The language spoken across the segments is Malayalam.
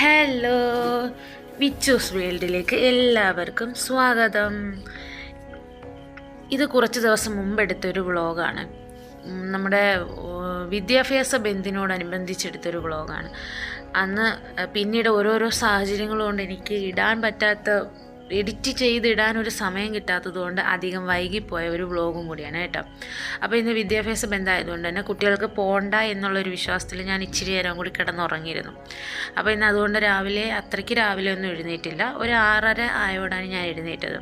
ഹലോ, വിച്ചൂസ് വേൾഡിലേക്ക് എല്ലാവർക്കും സ്വാഗതം. ഇത് കുറച്ച് ദിവസം മുമ്പ് എടുത്തൊരു വ്ളോഗാണ്. നമ്മുടെ വിദ്യാഭ്യാസ ബന്ദിനോടനുബന്ധിച്ചെടുത്തൊരു വ്ളോഗാണ്. അന്ന് പിന്നീട് ഓരോരോ സാഹചര്യങ്ങൾ കൊണ്ട് എനിക്ക് ഇടാൻ പറ്റാത്ത, എഡിറ്റ് ചെയ്തിടാനൊരു സമയം കിട്ടാത്തത് കൊണ്ട് അധികം വൈകിപ്പോയ ഒരു വ്ളോഗും കൂടിയാണ് കേട്ടോ. അപ്പോൾ ഇന്ന് വിദ്യാഭ്യാസ ബന്ധമായതുകൊണ്ട് തന്നെ കുട്ടികൾക്ക് പോകണ്ട എന്നുള്ളൊരു വിശ്വാസത്തിൽ ഞാൻ ഇച്ചിരി നേരം കൂടി കിടന്നുറങ്ങിയിരുന്നു. അപ്പോൾ ഇന്ന് അതുകൊണ്ട് അത്രയ്ക്ക് രാവിലെ ഒന്നും എഴുന്നേറ്റില്ല. ഒരു 6:30 ആയോടാണ് ഞാൻ എഴുന്നേറ്റത്.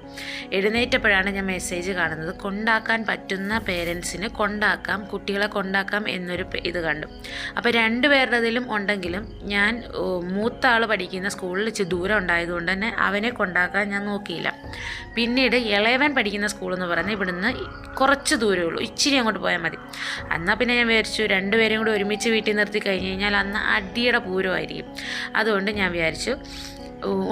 എഴുന്നേറ്റപ്പോഴാണ് ഞാൻ മെസ്സേജ് കാണുന്നത്, കൊണ്ടാക്കാൻ പറ്റുന്ന പേരൻസിന് കൊണ്ടാക്കാം, കുട്ടികളെ കൊണ്ടാക്കാം എന്നൊരു ഇത് കണ്ടു. അപ്പോൾ 2 പേരുടേതിലും ഉണ്ടെങ്കിലും ഞാൻ മൂത്ത ആൾ പഠിക്കുന്ന സ്കൂളിൽ ഇച്ചിരി ദൂരം ഉണ്ടായതുകൊണ്ട് തന്നെ അവനെ കൊണ്ടാക്കാൻ ഞാൻ നോക്കിയില്ല. പിന്നീട് ഇളയവൻ പഠിക്കുന്ന സ്കൂളെന്ന് പറയുന്നത് ഇവിടുന്ന് കുറച്ച് ദൂരമേ ഉള്ളൂ, ഇച്ചിരി അങ്ങോട്ട് പോയാൽ മതി. എന്നാൽ പിന്നെ ഞാൻ വിചാരിച്ചു 2 പേരെയും കൂടി ഒരുമിച്ച് വീട്ടിൽ നിർത്തി കഴിഞ്ഞ് കഴിഞ്ഞാൽ അന്ന് അടിയുടെ പൂരമായിരിക്കും. അതുകൊണ്ട് ഞാൻ വിചാരിച്ചു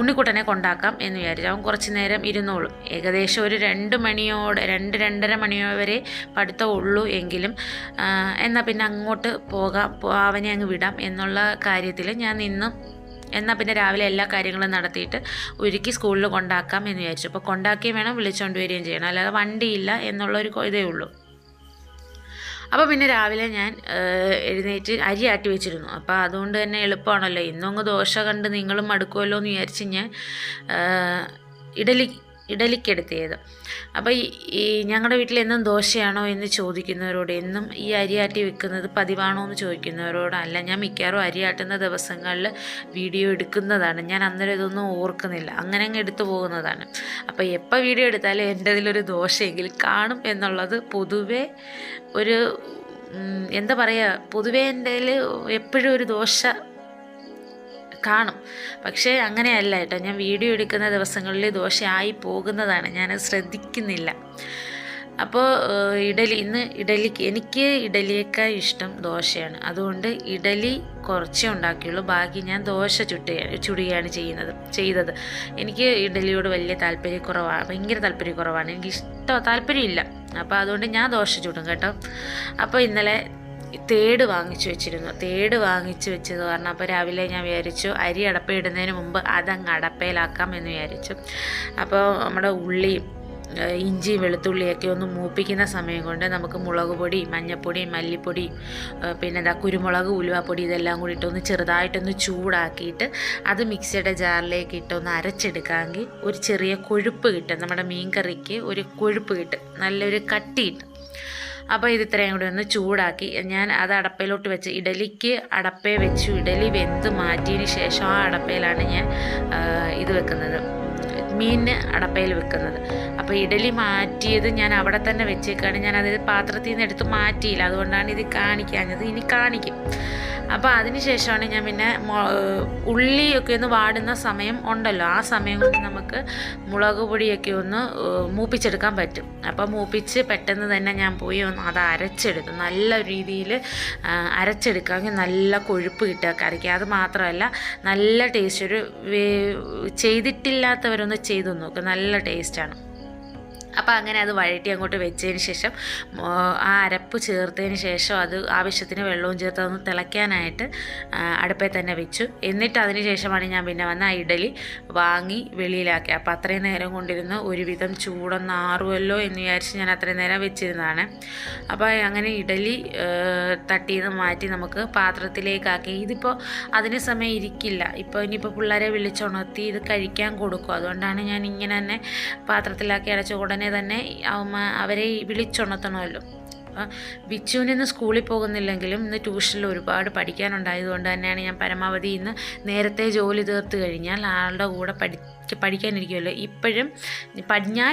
ഉണ്ണിക്കുട്ടനെ കൊണ്ടാക്കാം എന്ന് വിചാരിച്ചു. അവൻ കുറച്ച് നേരം ഇരുന്നോളും. ഏകദേശം ഒരു 2 മണിയോടെ 2-2:30 മണിയോ വരെ പഠിത്തം ഉള്ളൂ എങ്കിലും എന്നാൽ പിന്നെ അങ്ങോട്ട് പോകാം, അവനെ അങ്ങ് വിടാം എന്നുള്ള കാര്യത്തിൽ ഞാൻ നിന്നും. എന്നാൽ പിന്നെ രാവിലെ എല്ലാ കാര്യങ്ങളും നടത്തിയിട്ട് ഒരുക്കി സ്കൂളിൽ കൊണ്ടാക്കാം എന്ന് വിചാരിച്ചു. അപ്പോൾ കൊണ്ടാക്കുകയും വേണം, വിളിച്ചുകൊണ്ട് വരികയും ചെയ്യണം, അല്ലാതെ വണ്ടിയില്ല എന്നുള്ളൊരു ഇതേ ഉള്ളൂ. അപ്പോൾ പിന്നെ രാവിലെ ഞാൻ എഴുന്നേറ്റ് അരി ആട്ടി വെച്ചിരുന്നു. അപ്പോൾ അതുകൊണ്ട് തന്നെ എളുപ്പമാണല്ലോ. ഇന്നൊന്ന് ദോശ കണ്ട് നിങ്ങളും മടുക്കുമല്ലോ എന്ന് വിചാരിച്ച് ഞാൻ ഇഡലിക്കെടുത്തിയത്. അപ്പോൾ ഈ ഞങ്ങളുടെ വീട്ടിൽ എന്നും ദോശയാണോ എന്ന് ചോദിക്കുന്നവരോട്, എന്നും ഈ അരിയാട്ടി വെക്കുന്നത് പതിവാണോ എന്ന് ചോദിക്കുന്നവരോടല്ല, ഞാൻ മിക്കവാറും അരിയാട്ടുന്ന ദിവസങ്ങളിൽ വീഡിയോ എടുക്കുന്നതാണ്. ഞാൻ അന്നേരം ഇതൊന്നും ഓർക്കുന്നില്ല, അങ്ങനെ അങ്ങ് എടുത്തു പോകുന്നതാണ്. അപ്പോൾ എപ്പോൾ വീഡിയോ എടുത്താലും എൻ്റെ ഇതിലൊരു ദോശയെങ്കിലും കാണും എന്നുള്ളത് പൊതുവേ ഒരു എന്താ പറയുക, പൊതുവേ എൻ്റെ എപ്പോഴും ഒരു ദോശ കാണും. പക്ഷേ അങ്ങനെയല്ല കേട്ടോ, ഞാൻ വീഡിയോ എടുക്കുന്ന ദിവസങ്ങളിൽ ദോശ ആയി പോകുന്നതാണ്, ഞാനത് ശ്രദ്ധിക്കുന്നില്ല. അപ്പോൾ എനിക്ക് ഇഡലിയേക്കാൾ ഇഷ്ടം ദോശയാണ്. അതുകൊണ്ട് ഇഡലി കുറച്ചേ ഉണ്ടാക്കിയുള്ളൂ, ബാക്കി ഞാൻ ദോശ ചുടുകയാണ് ചെയ്തത്. എനിക്ക് ഇഡലിയോട് വലിയ താല്പര്യക്കുറവാണ്, ഭയങ്കര താല്പര്യക്കുറവാണ്, താല്പര്യമില്ല. അപ്പോൾ അതുകൊണ്ട് ഞാൻ ദോശ ചുടും കേട്ടോ. അപ്പോൾ ഇന്നലെ തേട് വാങ്ങിച്ചു വെച്ചത് കാരണം അപ്പോൾ രാവിലെ ഞാൻ വിചാരിച്ചു അരി അടപ്പയിടുന്നതിന് മുമ്പ് അതങ്ങ് അടപ്പയിലാക്കാം എന്ന് വിചാരിച്ചു. അപ്പോൾ നമ്മുടെ ഉള്ളിയും ഇഞ്ചിയും വെളുത്തുള്ളിയൊക്കെ ഒന്ന് മൂപ്പിക്കുന്ന സമയം കൊണ്ട് നമുക്ക് മുളക് പൊടി, മഞ്ഞൾപ്പൊടി, മല്ലിപ്പൊടി, പിന്നെ കുരുമുളക്, ഉലുവാപ്പൊടി ഇതെല്ലാം കൂടി ഇട്ടൊന്ന് ചെറുതായിട്ടൊന്ന് ചൂടാക്കിയിട്ട് അത് മിക്സിയുടെ ജാറിലേക്ക് ഇട്ടൊന്ന് അരച്ചെടുക്കാമെങ്കിൽ ഒരു ചെറിയ കൊഴുപ്പ് കിട്ടും. നമ്മുടെ മീൻ കറിക്ക് ഒരു കൊഴുപ്പ് കിട്ടും, നല്ലൊരു കട്ടി കിട്ടും. അപ്പോൾ ഇത് ഇത്രയും കൂടി ഒന്ന് ചൂടാക്കി ഞാൻ അത് അടപ്പയിലോട്ട് വെച്ച് ഇഡലിക്ക് അടപ്പേ വെച്ചു. ഇഡലി വെന്ത് മാറ്റിയതിന് ശേഷം ആ അടപ്പയിലാണ് ഞാൻ ഇത് വെക്കുന്നത്, മീനിന് അടപ്പയിൽ വെക്കുന്നത്. അപ്പോൾ ഇഡലി മാറ്റിയത് ഞാൻ അവിടെ തന്നെ വെച്ചേക്കാണ്. ഞാൻ അതിൽ പാത്രത്തിൽ നിന്ന് എടുത്ത് മാറ്റിയില്ല, അതുകൊണ്ടാണ് ഇത് കാണിക്കാഞ്ഞത്. ഇനി കാണിക്കും. അപ്പോൾ അതിന് ശേഷമാണ് ഞാൻ പിന്നെ ഉള്ളിയൊക്കെ ഒന്ന് വാടുന്ന സമയം ഉണ്ടല്ലോ, ആ സമയം കൊണ്ട് നമുക്ക് മുളക് പൊടിയൊക്കെ ഒന്ന് മൂപ്പിച്ചെടുക്കാൻ പറ്റും. അപ്പോൾ മൂപ്പിച്ച് പെട്ടെന്ന് തന്നെ ഞാൻ പോയി ഒന്ന് അത് അരച്ചെടുത്തു. നല്ല രീതിയിൽ അരച്ചെടുക്കാമെങ്കിൽ നല്ല കൊഴുപ്പ് കിട്ടുക കറിക്ക്. അത് മാത്രമല്ല നല്ല ടേസ്റ്റ്. ഒരു ചെയ്തിട്ടില്ലാത്തവരൊന്ന് ചെയ്തു നോക്കുക, നല്ല ടേസ്റ്റാണ്. അപ്പോൾ അങ്ങനെ അത് വഴറ്റി അങ്ങോട്ട് വെച്ചതിന് ശേഷം ആ അരപ്പ് ചേർത്തതിന് ശേഷം അത് ആവശ്യത്തിന് വെള്ളവും ചേർത്ത് അതൊന്ന് തിളയ്ക്കാനായിട്ട് അടുപ്പിൽ തന്നെ വെച്ചു. എന്നിട്ട് അതിന് ശേഷമാണ് ഞാൻ പിന്നെ വന്ന് ആ ഇഡലി വാങ്ങി വെളിയിലാക്കി. അപ്പോൾ അത്രയും നേരം കൊണ്ടിരുന്ന് ഒരുവിധം ചൂടൊന്ന് ആറുമല്ലോ എന്ന് വിചാരിച്ച് ഞാൻ അത്രയും നേരം വെച്ചിരുന്നതാണ്. അപ്പോൾ അങ്ങനെ ഇഡലി തട്ടിന്ന് മാറ്റി നമുക്ക് പാത്രത്തിലേക്കാക്കി. ഇതിപ്പോൾ അതിന് സമയം ഇരിക്കില്ല, ഇപ്പോൾ ഇനിയിപ്പോൾ പിള്ളേരെ വിളിച്ചുണർത്തി ഇത് കഴിക്കാൻ കൊടുക്കും. അതുകൊണ്ടാണ് ഞാൻ ഇങ്ങനെ തന്നെ പാത്രത്തിലാക്കി അടച്ച ഉടനെ തന്നെ അവരെ വിളിച്ചുണർത്തണമല്ലോ. ബിച്ചുവിന് സ്കൂളിൽ പോകുന്നില്ലെങ്കിലും ഇന്ന് ട്യൂഷനിൽ ഒരുപാട് പഠിക്കാനുണ്ടായതുകൊണ്ട് തന്നെയാണ് ഞാൻ പരമാവധി ഇന്ന് നേരത്തെ ജോലി തീർത്ത് കഴിഞ്ഞാൽ ആളുടെ കൂടെ പഠിക്കാനിരിക്കുമല്ലോ. ഇപ്പോഴും ഞാൻ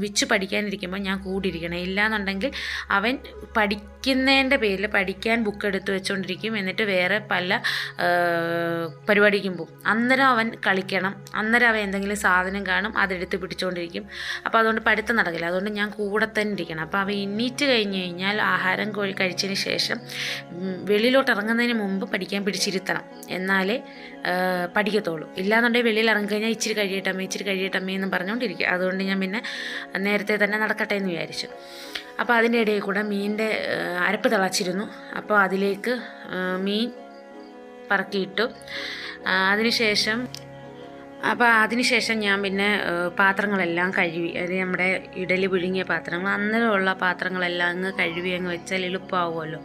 വിച്ചു പഠിക്കാനിരിക്കുമ്പോൾ ഞാൻ കൂടിയിരിക്കണം. ഇല്ലയെന്നുണ്ടെങ്കിൽ അവൻ പഠിക്കുന്നതിൻ്റെ പേരിൽ പഠിക്കാൻ ബുക്ക് എടുത്ത് വെച്ചുകൊണ്ടിരിക്കും, എന്നിട്ട് വേറെ പല പരിപാടിക്കും പോകും. അന്നേരം അവൻ കളിക്കണം, അന്നേരം അവൻ എന്തെങ്കിലും സാധനം കാണും, അതെടുത്ത് പിടിച്ചുകൊണ്ടിരിക്കും. അപ്പോൾ അതുകൊണ്ട് പഠിത്തം നടക്കില്ല. അതുകൊണ്ട് ഞാൻ കൂടെ തന്നെ ഇരിക്കണം. അപ്പോൾ അവൻ എണീറ്റ് കഴിഞ്ഞ് കഴിഞ്ഞാൽ ആഹാരം കഴിച്ചതിന് ശേഷം വെളിയിലോട്ട് ഇറങ്ങുന്നതിന് മുമ്പ് പഠിക്കാൻ പിടിച്ചിരുത്തണം, എന്നാലേ പഠിക്കത്തുള്ളൂ. ഇല്ലാന്നുണ്ടെങ്കിൽ വെളിയിൽ ഇറങ്ങിക്കഴിഞ്ഞാൽ ഇച്ചിരി കഴിയട്ടമ്മേ എന്ന് പറഞ്ഞുകൊണ്ടിരിക്കുക. അതുകൊണ്ട് ഞാൻ പിന്നെ നേരത്തെ തന്നെ നടക്കട്ടെ എന്ന് വിചാരിച്ചു. അപ്പോൾ അതിൻ്റെ ഇടയിൽ കൂടെ മീനിൻ്റെ അരപ്പ് തിളച്ചിരുന്നു. അപ്പോൾ അതിലേക്ക് മീൻ പറക്കിയിട്ടു. അതിനുശേഷം ഞാൻ പിന്നെ പാത്രങ്ങളെല്ലാം കഴുകി, അത് നമ്മുടെ ഇഡലി പുഴുങ്ങിയ പാത്രങ്ങൾ, അന്നേരമുള്ള പാത്രങ്ങളെല്ലാം അങ്ങ് കഴുകി അങ്ങ് വെച്ചാൽ എളുപ്പമാവുമല്ലോ.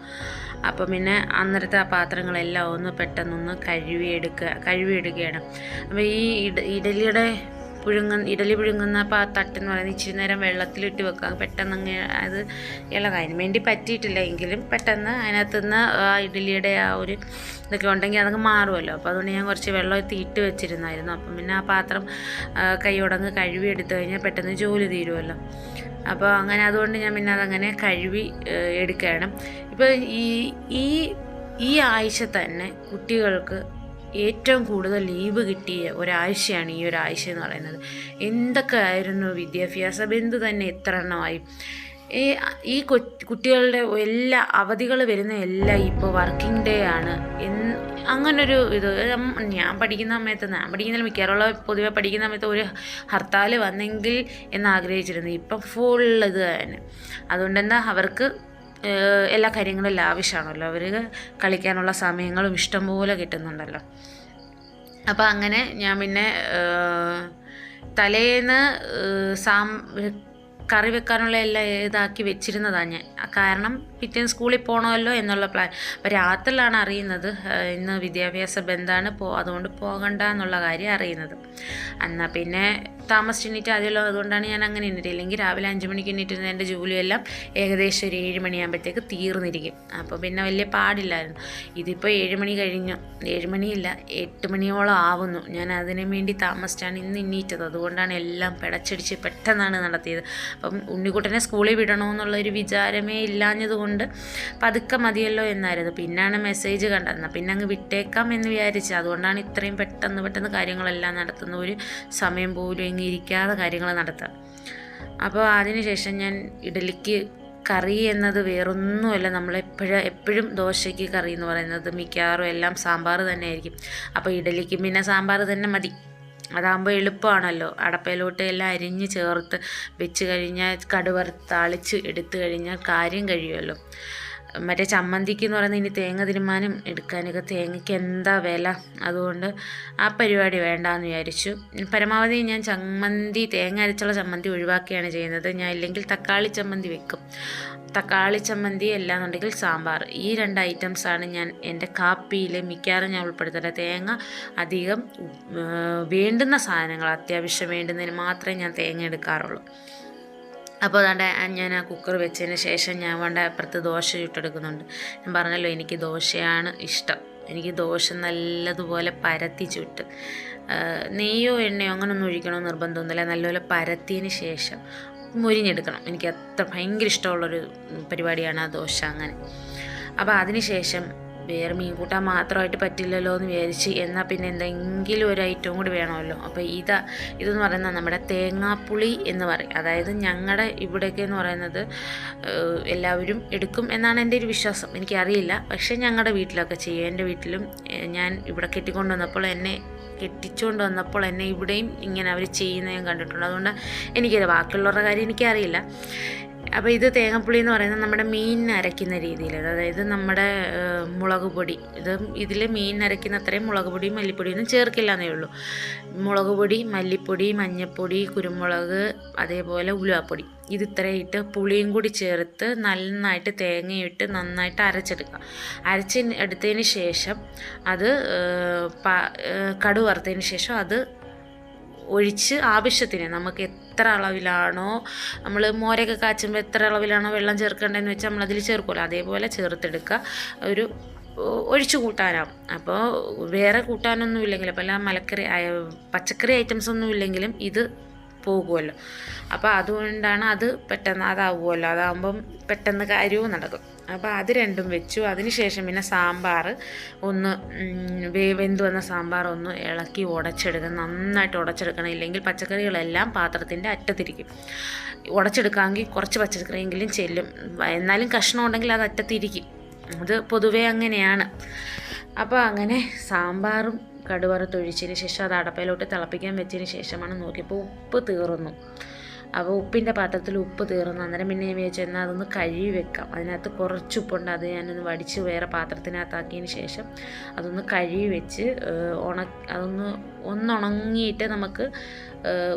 അപ്പം പിന്നെ അന്നേരത്തെ ആ പാത്രങ്ങളെല്ലാം ഒന്ന് പെട്ടെന്നൊന്ന് കഴുകിയെടുക്കുകയാണ്. അപ്പോൾ ഈ ഇഡലി പുഴുങ്ങുന്ന തട്ടെന്ന് പറയുന്നത് ഇച്ചിരി നേരം വെള്ളത്തിലിട്ട് വെക്കുക. പെട്ടെന്ന് അങ്ങ് അത് ഇളകാൻ വേണ്ടി പറ്റിയിട്ടില്ല എങ്കിലും പെട്ടെന്ന് അതിനകത്തുനിന്ന് ആ ഇഡലിയുടെ ആ ഒരു ഇതൊക്കെ ഉണ്ടെങ്കിൽ അതങ്ങ് മാറുമല്ലോ. അപ്പോൾ അതുകൊണ്ട് ഞാൻ കുറച്ച് വെള്ളം ഇട്ട് വെച്ചിരുന്നായിരുന്നു. അപ്പം പിന്നെ ആ പാത്രം കൈയോടങ്ങ് കഴുകി എടുത്തു കഴിഞ്ഞാൽ പെട്ടെന്ന് ജോലി തീരുമല്ലോ. അപ്പോൾ അങ്ങനെ അതുകൊണ്ട് ഞാൻ പിന്നെ അതങ്ങനെ കഴുകി എടുക്കുകയാണ്. ഇപ്പോൾ ഈ ആഴ്ച തന്നെ കുട്ടികൾക്ക് ഏറ്റവും കൂടുതൽ ലീവ് കിട്ടിയ ഒരാഴ്ചയാണ് ഈ ഒരാഴ്ച എന്ന് പറയുന്നത്. എന്തൊക്കെ ആയിരുന്നു വിദ്യാഭ്യാസ ബന്ധു തന്നെ എത്ര എണ്ണമായി. ഈ കുട്ടികളുടെ എല്ലാ അവധികൾ വരുന്ന എല്ലാം ഇപ്പോൾ വർക്കിംഗ് ഡേ ആണ്. അങ്ങനൊരു ഇത് ഞാൻ പഠിക്കുന്നതിൽ മിക്കവാറുള്ള പൊതുവെ പഠിക്കുന്ന സമയത്ത് ഒരു ഹർത്താൽ വന്നെങ്കിൽ എന്നാഗ്രഹിച്ചിരുന്നു. ഇപ്പം ഫുൾ ഇത് തന്നെ. അതുകൊണ്ടെന്താ അവർക്ക് എല്ലാ കാര്യങ്ങളും ലാവിഷാണല്ലോ. അവർ കളിക്കാനുള്ള സമയങ്ങളും ഇഷ്ടംപോലെ കിട്ടുന്നുണ്ടല്ലോ. അപ്പോൾ അങ്ങനെ ഞാൻ പിന്നെ തലേന്ന് കറി വെക്കാനുള്ള എല്ലാം ഇതാക്കി വെച്ചിരുന്നതാണ് ഞാൻ. കാരണം പിറ്റേന്ന് സ്കൂളിൽ പോകണമല്ലോ എന്നുള്ള പ്ലാൻ. അപ്പോൾ രാത്രിയിലാണ് അറിയുന്നത് ഇന്ന് വിദ്യാഭ്യാസ ബന്ധാണ്, അതുകൊണ്ട് പോകണ്ട എന്നുള്ള കാര്യം അറിയുന്നത്. എന്നാൽ പിന്നെ താമസിച്ച് എണീറ്റ് ആദ്യമല്ലോ, അതുകൊണ്ടാണ് ഞാൻ അങ്ങനെ എണീറ്റ്. ഇല്ലെങ്കിൽ രാവിലെ 5 മണിക്ക് എണീറ്റിരുന്ന എൻ്റെ ജോലിയെല്ലാം ഏകദേശം ഒരു 7 മണിയാകുമ്പോഴത്തേക്ക് തീർന്നിരിക്കും. അപ്പോൾ പിന്നെ വലിയ പാടില്ലായിരുന്നു. ഇതിപ്പോൾ 7 മണി കഴിഞ്ഞു, 7 മണിയില്ല 8 മണിയോളം ആവുന്നു. ഞാൻ അതിനു വേണ്ടി താമസിച്ചാണ് ഇന്ന് എണീറ്റത്. അതുകൊണ്ടാണ് എല്ലാം പിടച്ചടിച്ച് പെട്ടെന്നാണ് നടത്തിയത്. അപ്പം ഉണ്ണിക്കുട്ടനെ സ്കൂളിൽ വിടണമെന്നുള്ളൊരു വിചാരമേ ഇല്ലാഞ്ഞതുകൊണ്ട് പതുക്കെ മതിയല്ലോ എന്നായിരുന്നു. പിന്നാണ് മെസ്സേജ് കണ്ടത്, പിന്നെ അങ്ങ് വിട്ടേക്കാം എന്ന് വിചാരിച്ചു. അതുകൊണ്ടാണ് ഇത്രയും പെട്ടെന്ന് കാര്യങ്ങളെല്ലാം നടത്തുന്ന, ഒരു സമയം പോലും ഇങ്ങനെ ഇരിക്കാതെ കാര്യങ്ങൾ നടത്താം. അപ്പോൾ അതിനുശേഷം ഞാൻ ഇഡലിക്ക് കറി എന്നത് വേറൊന്നുമല്ല, എപ്പോഴും ദോശയ്ക്ക് കറി എന്ന് പറയുന്നത് മിക്കവാറും എല്ലാം സാമ്പാർ തന്നെ ആയിരിക്കും. അപ്പോൾ ഇഡലിക്ക് പിന്നെ സാമ്പാർ തന്നെ മതി. അതാകുമ്പോൾ എളുപ്പമാണല്ലോ. അടപ്പയിലോട്ട് എല്ലാം അരിഞ്ഞ് ചേർത്ത് വെച്ച് കഴിഞ്ഞാൽ താളിച്ച് എടുത്തു കഴിഞ്ഞാൽ കാര്യം കഴിയുമല്ലോ. മറ്റേ ചമ്മന്തിക്ക് എന്ന് പറയുന്നത് ഇനി തേങ്ങ തിരുമ്മാനും എടുക്കാനൊക്കെ തേങ്ങയ്ക്ക് എന്താ വില. അതുകൊണ്ട് ആ പരിപാടി വേണ്ടാന്ന് വിചാരിച്ചു. പരമാവധി ഞാൻ തേങ്ങ അരച്ചുള്ള ചമ്മന്തി ഒഴിവാക്കിയാണ് ചെയ്യുന്നത്. ഞാൻ ഇല്ലെങ്കിൽ തക്കാളി ചമ്മന്തി വെക്കും. തക്കാളി ചമ്മന്തി അല്ലാന്നുണ്ടെങ്കിൽ സാമ്പാർ. ഈ 2 ഐറ്റംസാണ് ഞാൻ എൻ്റെ കാപ്പിയിൽ മിക്കവാറും ഞാൻ ഉൾപ്പെടുത്തുന്നത്. തേങ്ങ അധികം വേണ്ടുന്ന സാധനങ്ങൾ, അത്യാവശ്യം വേണ്ടുന്നതിന് മാത്രമേ ഞാൻ തേങ്ങ എടുക്കാറുള്ളൂ. അപ്പോൾ അതാണ്ട് ഞാൻ ആ കുക്കർ വെച്ചതിന് ശേഷം ഞാൻ അപ്പുറത്ത് ദോശ ചുട്ടെടുക്കുന്നുണ്ട്. ഞാൻ പറഞ്ഞല്ലോ എനിക്ക് ദോശയാണ് ഇഷ്ടം. എനിക്ക് ദോശ നല്ലതുപോലെ പരത്തി ചുട്ട്, നെയ്യോ എണ്ണയോ അങ്ങനെയൊന്നും ഒഴിക്കണമെന്ന് നിർബന്ധമൊന്നുമില്ല. നല്ലപോലെ പരത്തിയതിന് ശേഷം മൊരിഞ്ഞെടുക്കണം. എനിക്ക് ഭയങ്കര ഇഷ്ടമുള്ളൊരു പരിപാടിയാണ് ആ ദോശ. അങ്ങനെ അപ്പോൾ അതിന് ശേഷം വേറെ മീൻ കൂട്ടാൻ മാത്രമായിട്ട് പറ്റില്ലല്ലോ എന്ന് വിചാരിച്ച്, എന്നാൽ പിന്നെ എന്തെങ്കിലും ഒരു ഐറ്റവും കൂടി വേണമല്ലോ. അപ്പോൾ ഇതെന്ന് പറയുന്നത് നമ്മുടെ തേങ്ങാപ്പുളി എന്ന് പറയും. അതായത് ഞങ്ങളുടെ ഇവിടെയൊക്കെ എന്ന് പറയുന്നത് എല്ലാവരും എടുക്കും എന്നാണ് എൻ്റെ ഒരു വിശ്വാസം. എനിക്കറിയില്ല, പക്ഷേ ഞങ്ങളുടെ വീട്ടിലൊക്കെ ചെയ്യും. എൻ്റെ വീട്ടിലും ഞാൻ ഇവിടെ കെട്ടിച്ചുകൊണ്ട് വന്നപ്പോൾ എന്നെ ഇവിടെയും ഇങ്ങനെ അവർ ചെയ്യുന്നത് ഞാൻ കണ്ടിട്ടുണ്ട്. അതുകൊണ്ട് എനിക്കത് ബാക്കിയുള്ളവരുടെ കാര്യം എനിക്കറിയില്ല. അപ്പോൾ ഇത് തേങ്ങാപ്പുളി എന്ന് പറയുന്നത് നമ്മുടെ മീൻ അരയ്ക്കുന്ന രീതിയിൽ, അതായത് നമ്മുടെ മുളക് പൊടി, ഇതിൽ മീൻ അരയ്ക്കുന്ന അത്രയും മുളക് പൊടിയും മല്ലിപ്പൊടിയൊന്നും ചേർക്കില്ല എന്നേ ഉള്ളൂ. മുളക് പൊടി, മല്ലിപ്പൊടി, മഞ്ഞൾപ്പൊടി, കുരുമുളക്, അതേപോലെ ഉലുവാപ്പൊടി, ഇത് ഇത്രയും ഇട്ട് പുളിയും കൂടി ചേർത്ത് നന്നായിട്ട് തേങ്ങയിട്ട് നന്നായിട്ട് അരച്ചെടുക്കുക. എടുത്തതിന് ശേഷം അത് കടുക് വറുത്തതിന് ശേഷം അത് ഒഴിച്ച് ആവശ്യത്തിന് നമുക്ക് എത്ര അളവിലാണോ നമ്മൾ മോരൊക്കെ കാച്ചുമ്പോൾ എത്ര അളവിലാണോ വെള്ളം ചേർക്കേണ്ടതെന്ന് വെച്ചാൽ നമ്മളതിൽ ചേർക്കുമല്ലോ, അതേപോലെ ചേർത്തെടുക്കുക. ഒഴിച്ചു കൂട്ടാനാവും. അപ്പോൾ വേറെ കൂട്ടാനൊന്നും ഇല്ലെങ്കിലും, അപ്പോൾ എല്ലാം പച്ചക്കറി ഐറ്റംസ് ഒന്നും ഇല്ലെങ്കിലും ഇത് പോകുമല്ലോ. അപ്പോൾ അതുകൊണ്ടാണ് അത് പെട്ടെന്ന് അതാവുമല്ലോ. അതാകുമ്പം പെട്ടെന്ന് കാര്യവും നടക്കും. അപ്പോൾ അത് രണ്ടും വെച്ചു. അതിനുശേഷം പിന്നെ സാമ്പാർ ഒന്ന് വെന്ത് വന്ന സാമ്പാർ ഒന്ന് ഇളക്കി ഉടച്ചെടുക്കണം. നന്നായിട്ട് ഉടച്ചെടുക്കണം. ഇല്ലെങ്കിൽ പച്ചക്കറികളെല്ലാം പാത്രത്തിൻ്റെ അറ്റത്തിരിക്കും. ഉടച്ചെടുക്കാമെങ്കിൽ കുറച്ച് പച്ചക്കറിയെങ്കിലും ചെല്ലും. എന്നാലും കഷ്ണം ഉണ്ടെങ്കിൽ അത് അറ്റത്തിരിക്കും. അത് പൊതുവേ അങ്ങനെയാണ്. അപ്പോൾ അങ്ങനെ സാമ്പാറും കടുവറുത്തൊഴിച്ചതിന് ശേഷം അത് അടപ്പയിലോട്ട് തിളപ്പിക്കാൻ വെച്ചതിന് ശേഷമാണ് നോക്കിയപ്പോൾ ഉപ്പ് തീർന്നു. അപ്പോൾ ഉപ്പിൻ്റെ പാത്രത്തിൽ ഉപ്പ് തീർന്നു. അന്നേരം പിന്നെ ഞാൻ വിചാരിച്ചു എന്നാൽ അതൊന്ന് കഴുകി വെക്കാം. അതിനകത്ത് കുറച്ച് ഉപ്പുണ്ട്, അത് ഞാനൊന്ന് വടിച്ച് വേറെ പാത്രത്തിനകത്താക്കിയതിന് ശേഷം അതൊന്ന് കഴുകി വെച്ച് അതൊന്ന് ഉണങ്ങിയിട്ട് നമുക്ക്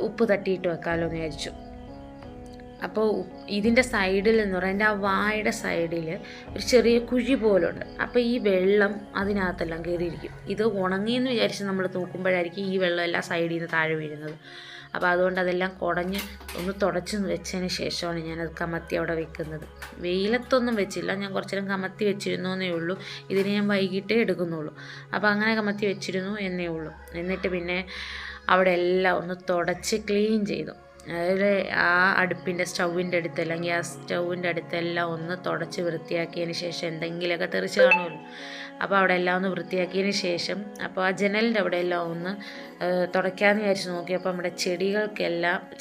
ഉപ്പ് തട്ടിയിട്ട് വെക്കാമല്ലോ എന്ന് വിചാരിച്ചു. അപ്പോൾ ഇതിൻ്റെ സൈഡിൽ എന്ന് പറയുന്നത് എൻ്റെ ആ വായുടെ സൈഡിൽ ഒരു ചെറിയ കുഴി പോലുണ്ട്. അപ്പോൾ ഈ വെള്ളം അതിനകത്തെല്ലാം കയറിയിരിക്കും. ഇത് ഉണങ്ങിയെന്ന് വിചാരിച്ച് നമ്മൾ നോക്കുമ്പോഴായിരിക്കും ഈ വെള്ളം എല്ലാം സൈഡിൽ നിന്ന് താഴെ വീഴുന്നത്. അപ്പോൾ അതുകൊണ്ട് അതെല്ലാം കുടഞ്ഞ് ഒന്ന് തുടച്ച് വെച്ചതിന് ശേഷമാണ് ഞാനത് കമത്തി അവിടെ വെക്കുന്നത്. വെയിലത്തൊന്നും വെച്ചില്ല, ഞാൻ കുറച്ച് നേരം കമത്തി വെച്ചിരുന്നു എന്നേ ഉള്ളൂ. ഇതിന് ഞാൻ വൈകിട്ടേ എടുക്കുന്നുള്ളൂ. അപ്പോൾ അങ്ങനെ കമത്തി വെച്ചിരുന്നു എന്നേ ഉള്ളൂ. എന്നിട്ട് പിന്നെ അവിടെ എല്ലാം ഒന്ന് തുടച്ച് ക്ലീൻ ചെയ്തു. അതായത് ആ അടുപ്പിൻ്റെ സ്റ്റൗവിൻ്റെ അടുത്ത് അല്ലെങ്കിൽ ആ സ്റ്റൗവിൻ്റെ അടുത്തെല്ലാം ഒന്ന് തുടച്ച് വൃത്തിയാക്കിയതിന് ശേഷം എന്തെങ്കിലുമൊക്കെ തെറിച്ച് കാണുമല്ലോ. അപ്പോൾ അവിടെ എല്ലാം ഒന്ന് വൃത്തിയാക്കിയതിന് ശേഷം അപ്പോൾ ആ ജനലിൻ്റെ അവിടെ എല്ലാം ഒന്ന് തുടയ്ക്കാമെന്ന് വിചാരിച്ച് നോക്കിയപ്പോൾ നമ്മുടെ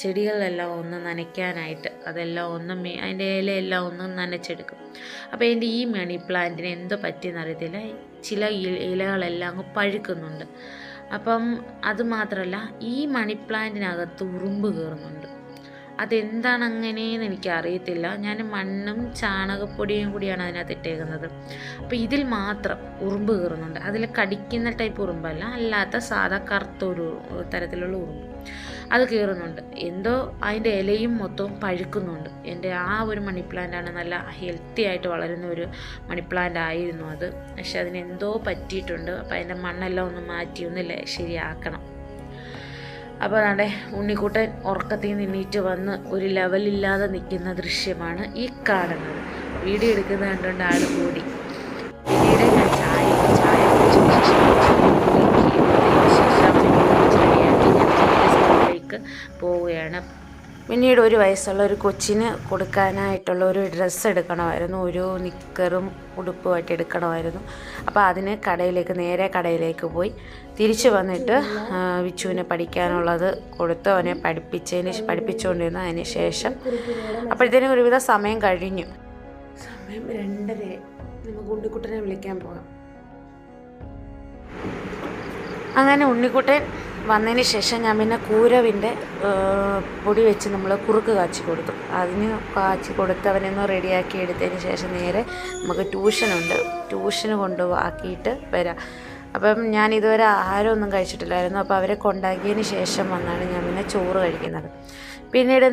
ചെടികളെല്ലാം ഒന്ന് നനയ്ക്കാനായിട്ട് അതെല്ലാം ഒന്ന് അതിൻ്റെ ഇലയെല്ലാം ഒന്ന് നനച്ചെടുക്കും. അപ്പോൾ എൻ്റെ ഈ മണി പ്ലാന്റിന് എന്തോ പറ്റിയെന്ന് അറിയത്തില്ല, ചില ഇലകളെല്ലാം അങ്ങ് പഴുക്കുന്നുണ്ട്. അപ്പം അതുമാത്രമല്ല ഈ മണി പ്ലാന്റിനകത്ത് ഉറുമ്പ് കയറുന്നുണ്ട്. അതെന്താണ് അങ്ങനെയെന്ന് എനിക്കറിയത്തില്ല. ഞാൻ മണ്ണും ചാണകപ്പൊടിയും കൂടിയാണ് അതിനകത്ത് ഇട്ടേക്കുന്നത്. അപ്പോൾ ഇതിൽ മാത്രം ഉറുമ്പ് കയറുന്നുണ്ട്. അതിൽ കടിക്കുന്ന ടൈപ്പ് ഉറുമ്പല്ല, അല്ലാത്ത സാധാ കറുത്തൊരു തരത്തിലുള്ള ഉറുമ്പ് അത് കയറുന്നുണ്ട്. എന്തോ അതിൻ്റെ ഇലയും മൊത്തവും പഴുക്കുന്നുണ്ട്. എൻ്റെ ആ ഒരു മണി പ്ലാന്റാണ് നല്ല ഹെൽത്തി ആയിട്ട് വളരുന്ന ഒരു മണി പ്ലാന്റ് ആയിരുന്നു അത്. പക്ഷെ അതിനെന്തോ പറ്റിയിട്ടുണ്ട്. അപ്പോൾ അതിൻ്റെ മണ്ണെല്ലാം ഒന്ന് മാറ്റി ഒന്ന് ശരിയാക്കണം. അപ്പോൾ അതാണ്ട് ഉണ്ണിക്കുട്ടൻ ഉറക്കത്തിൽ നിന്ന് എണീറ്റ് വന്ന് ഒരു ലെവലില്ലാതെ നിൽക്കുന്ന ദൃശ്യമാണ് ഈ കാണുന്നത്. വീഡിയോ എടുക്കുന്നത് കണ്ടുകൊണ്ട് ആൾ കൂടി. പിന്നീട് ഞാൻ ചായ കുടിച്ചതിന് ശേഷം പോവുകയാണ്. പിന്നീട് 1 വയസ്സുള്ള ഒരു കൊച്ചിന് കൊടുക്കാനായിട്ടുള്ള ഒരു ഡ്രസ്സ് എടുക്കണമായിരുന്നു, ഒരു നിക്കറും ഉടുപ്പുമായിട്ട് എടുക്കണമായിരുന്നു. അപ്പോൾ അതിന് നേരെ കടയിലേക്ക് പോയി തിരിച്ച് വന്നിട്ട് വിച്ചുവിനെ പഠിക്കാനുള്ളത് കൊടുത്ത് അവനെ പഠിപ്പിച്ചുകൊണ്ടിരുന്നു. അതിന് ശേഷം അപ്പോഴത്തേനും ഒരുവിധ സമയം കഴിഞ്ഞു. സമയം 2:30. നമുക്ക് ഉണ്ണിക്കുട്ടനെ വിളിക്കാൻ പോകാം. അങ്ങനെ ഉണ്ണിക്കുട്ടൻ വന്നതിന് ശേഷം ഞാൻ പിന്നെ കൂരവിൻ്റെ പൊടി വെച്ച് നമ്മൾ കുറുക്ക് കാച്ചി കൊടുത്തു. അതിന് കാച്ചി കൊടുത്ത് അവനൊന്ന് റെഡിയാക്കി എടുത്തതിന് ശേഷം നേരെ നമുക്ക് ട്യൂഷന് കൊണ്ടുപോക്കിയിട്ട് വരാം. അപ്പം ഞാൻ ഇതുവരെ ആഹാരമൊന്നും കഴിച്ചിട്ടില്ലായിരുന്നു. അപ്പോൾ അവരെ കൊണ്ടാക്കിയതിന് ശേഷം വന്നാണ് ഞാൻ പിന്നെ ചോറ് കഴിക്കുന്നത്. പിന്നീട്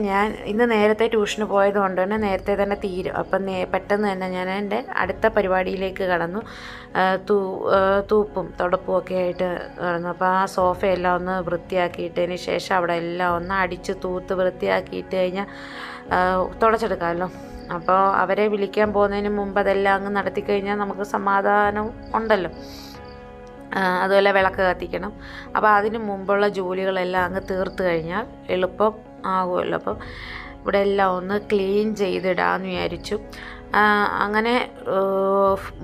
ഞാൻ ഇന്ന് നേരത്തെ ട്യൂഷന് പോയത് കൊണ്ട് തന്നെ നേരത്തെ തന്നെ തീരും. അപ്പം പെട്ടെന്ന് തന്നെ ഞാൻ എൻ്റെ അടുത്ത പരിപാടിയിലേക്ക് കടന്നു. തൂപ്പും തുടപ്പും ഒക്കെ ആയിട്ട് കടന്നു. അപ്പോൾ ആ സോഫയെല്ലാം ഒന്ന് വൃത്തിയാക്കിയിട്ടതിന് ശേഷം അവിടെ എല്ലാം ഒന്ന് അടിച്ച് തൂത്ത് വൃത്തിയാക്കിയിട്ട് കഴിഞ്ഞാൽ തുടച്ചെടുക്കാമല്ലോ. അപ്പോൾ അവരെ വിളിക്കാൻ പോകുന്നതിന് മുമ്പ് അതെല്ലാം അങ്ങ് നടത്തിക്കഴിഞ്ഞാൽ നമുക്ക് സമാധാനം ഉണ്ടല്ലോ. അതുപോലെ വിളക്ക് കത്തിക്കണം. അപ്പോൾ അതിന് മുമ്പുള്ള ജോലികളെല്ലാം അങ്ങ് തീർത്ത് കഴിഞ്ഞാൽ എളുപ്പം ആകുമല്ലോ. അപ്പം ഇവിടെ എല്ലാം ഒന്ന് ക്ലീൻ ചെയ്തിടാമെന്ന് വിചാരിച്ചു. അങ്ങനെ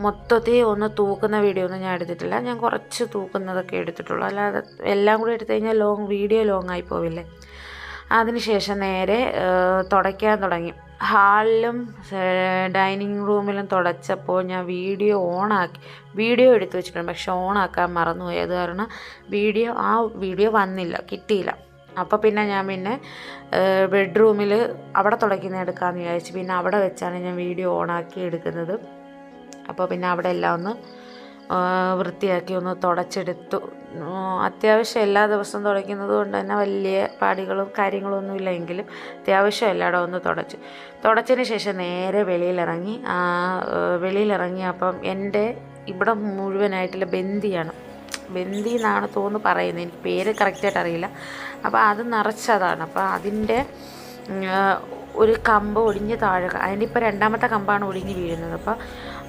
മൊത്തത്തിൽ ഒന്ന് തൂക്കുന്ന വീഡിയോ ഒന്നും ഞാൻ എടുത്തിട്ടില്ല. ഞാൻ കുറച്ച് തൂക്കുന്നതൊക്കെ എടുത്തിട്ടുള്ളൂ. അല്ലാതെ എല്ലാം കൂടി എടുത്തു കഴിഞ്ഞാൽ വീഡിയോ ലോങ് ആയി പോവില്ലേ. അതിനുശേഷം നേരെ തുടയ്ക്കാൻ തുടങ്ങി. ഹാളിലും ഡൈനിങ് റൂമിലും തുടച്ചപ്പോൾ ഞാൻ വീഡിയോ എടുത്തു വെച്ചിട്ടുണ്ട്. പക്ഷെ ഓണാക്കാൻ മറന്നുപോയി. അത് കാരണം വീഡിയോ വന്നില്ല, കിട്ടിയില്ല. അപ്പോൾ പിന്നെ ഞാൻ ബെഡ്റൂമിൽ അവിടെ തുടയ്ക്കുന്ന എടുക്കാമെന്ന് വിചാരിച്ചു. പിന്നെ അവിടെ വെച്ചാണ് ഞാൻ വീഡിയോ ഓണാക്കി എടുക്കുന്നത്. അപ്പോൾ പിന്നെ അവിടെ എല്ലാം ഒന്ന് വൃത്തിയാക്കി ഒന്ന് തുടച്ചെടുത്തു. അത്യാവശ്യം എല്ലാ ദിവസവും തുടയ്ക്കുന്നത് കൊണ്ട് തന്നെ വലിയ പാടികളും കാര്യങ്ങളൊന്നും ഇല്ലെങ്കിലും അത്യാവശ്യം എല്ലായിടം ഒന്ന് തുടച്ചതിന് ശേഷം നേരെ വെളിയിലിറങ്ങി. അപ്പം എൻ്റെ ഇവിടെ മുഴുവനായിട്ടുള്ള ബന്ദി എന്നാണ് തോന്നുന്നു പറയുന്നത്, എനിക്ക് പേര് കറക്റ്റായിട്ട് അറിയില്ല. അപ്പോൾ അത് നിറച്ചതാണ്. അപ്പോൾ അതിൻ്റെ ഒരു കമ്പ് ഒടിഞ്ഞ് താഴെ, അതിൻ്റെ ഇപ്പോൾ 2ാമത്തെ കമ്പാണ് ഒടിഞ്ഞ് വീഴുന്നത്. അപ്പോൾ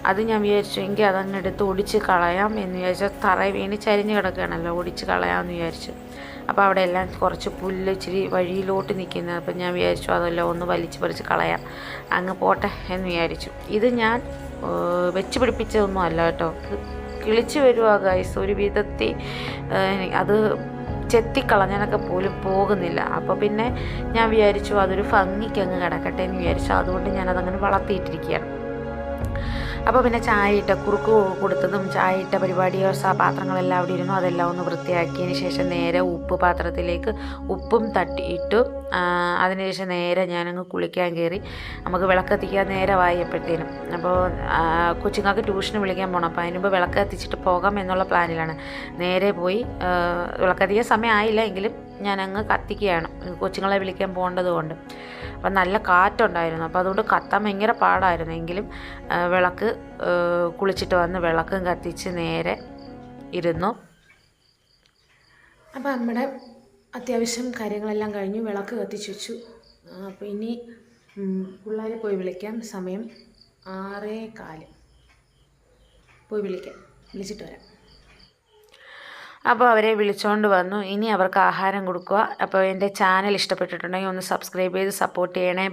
അത് ഞാൻ വിചാരിച്ചു എങ്കിൽ അതങ്ങ് എടുത്ത് ഒടിച്ച് കളയാം എന്ന് വിചാരിച്ചു. തറയിൽ വീണ് ചരിഞ്ഞ് കിടക്കുകയാണല്ലോ, ഒടിച്ച് കളയാമെന്ന് വിചാരിച്ചു. അപ്പോൾ അവിടെ എല്ലാം കുറച്ച് പുല്ല് ഇച്ചിരി വഴിയിലോട്ട് നിൽക്കുന്നത്. അപ്പം ഞാൻ വിചാരിച്ചു അതെല്ലാം ഒന്ന് വലിച്ച് പറിച്ച് കളയാം, അങ്ങ് പോട്ടെ എന്ന് വിചാരിച്ചു. ഇത് ഞാൻ വെച്ച് പിടിപ്പിച്ചതൊന്നും അല്ല കേട്ടോ, കിളിച്ച് വരുവാ ഗൈസ്. ഒരു വിധത്തിൽ അത് ചെത്തിക്കളഞ്ഞാനൊക്കെ പോലും പോകുന്നില്ല. അപ്പോൾ പിന്നെ ഞാൻ വിചാരിച്ചു അതൊരു ഭംഗിക്ക് അങ്ങ് കിടക്കട്ടെ എന്ന് വിചാരിച്ചു. അതുകൊണ്ട് ഞാനതങ്ങനെ വളർത്തിയിട്ടിരിക്കുകയാണ്. അപ്പോൾ പിന്നെ ചായ ഇട്ട കുറുക്ക് കൊടുത്തതും ചായ ഇട്ട പരിപാടിയോ പാത്രങ്ങളെല്ലാം അവിടെ ഇരുന്നു. അതെല്ലാം ഒന്ന് വൃത്തിയാക്കിയതിന് ശേഷം നേരെ ഉപ്പ് പാത്രത്തിലേക്ക് ഉപ്പും ഇട്ടു. അതിനുശേഷം നേരെ ഞാനങ്ങ് കുളിക്കാൻ കയറി. നമുക്ക് വിളക്കത്തിക്കാൻ നേരമായപ്പോഴത്തേനും. അപ്പോൾ കൊച്ചുങ്ങൾക്ക് ട്യൂഷന് വിളിക്കാൻ പോകണം. അപ്പോൾ അതിനുമ്പോൾ വിളക്ക് കത്തിച്ചിട്ട് പോകാം എന്നുള്ള പ്ലാനിലാണ്. നേരെ പോയി വിളക്കത്തിക്കാൻ സമയമായില്ല എങ്കിലും ഞാനങ്ങ് കത്തിക്കുകയാണ്, കൊച്ചുങ്ങളെ വിളിക്കാൻ പോകേണ്ടത് കൊണ്ട്. അപ്പം നല്ല കാറ്റുണ്ടായിരുന്നു. അപ്പോൾ അതുകൊണ്ട് കത്താൻ ഭയങ്കര പാടായിരുന്നു. എങ്കിലും വിളക്ക് കുളിച്ചിട്ട് വന്ന് വിളക്കും കത്തിച്ച് നേരെ ഇരുന്നു. അപ്പോൾ നമ്മുടെ അത്യാവശ്യം കാര്യങ്ങളെല്ലാം കഴിഞ്ഞു. വിളക്ക് കത്തിച്ച് വെച്ചു. അപ്പോൾ ഇനി പിള്ളേരെ പോയി വിളിക്കാം. സമയം 6:15. പോയി വിളിച്ചിട്ട് വരാം. അപ്പോൾ അവരെ വിളിച്ചുകൊണ്ട് വന്നു. ഇനി അവർക്ക് ആഹാരം കൊടുക്കുക. അപ്പോൾ എൻ്റെ ചാനൽ ഇഷ്ടപ്പെട്ടിട്ടുണ്ടെങ്കിൽ ഒന്ന് സബ്സ്ക്രൈബ് ചെയ്ത് സപ്പോർട്ട് ചെയ്യണേ.